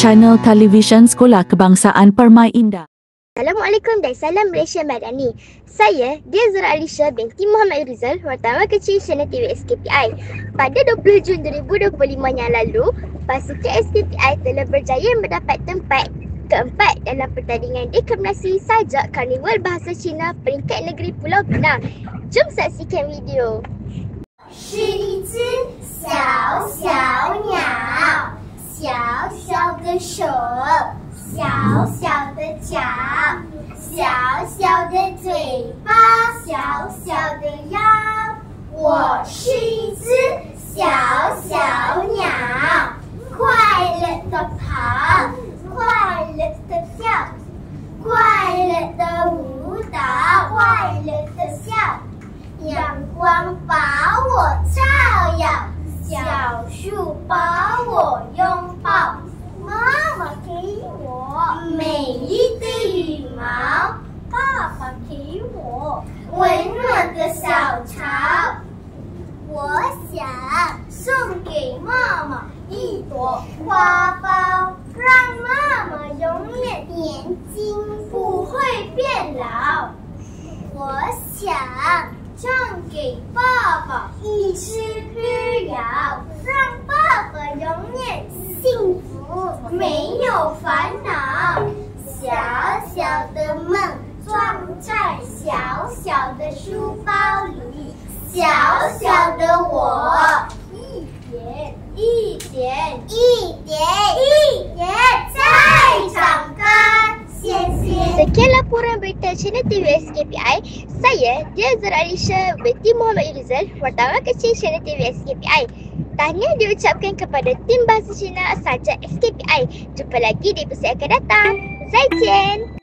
Channel Televisyen Sekolah Kebangsaan Permai Indah. Assalamualaikum dan salam Malaysia Madani. Saya Dia Zura Alisha binti Muhammad Rizal, wartawan kecil Channel TV SKPI. Pada 20 Jun 2025 yang lalu, pasukan SKPI telah berjaya mendapat tempat keempat dalam pertandingan deklarasi sajak Karnival Bahasa Cina peringkat negeri Pulau Pinang. Jom saksikan video. 是一只小小鸟，小小的手，小小的脚，小小的嘴巴，小小的腰。我是一只小小鸟，快乐地跑，快乐地跳，快乐地舞蹈，快乐地笑。阳光把我照耀，小树把我拥抱，妈妈给我美丽的羽毛，爸爸给我温暖的小巢。我想送给妈妈一朵花苞，让妈妈永远年轻，不会变老。我想送给爸爸一只歌谣，让爸爸永远幸福，没有烦恼。小小的梦装在小小的书包里，小小的我一点一点一点一点在长大。谢谢。 Sekian laporan berita Channel TV SKPI. Saya Dia Zura Alisha binti Muhammad Rizal, wartawan kecil Channel TV SKPI. Tahniah diucapkan kepada tim Bahasa Cina Sajak SKPI. Jumpa lagi di episod akan datang. Zaijian.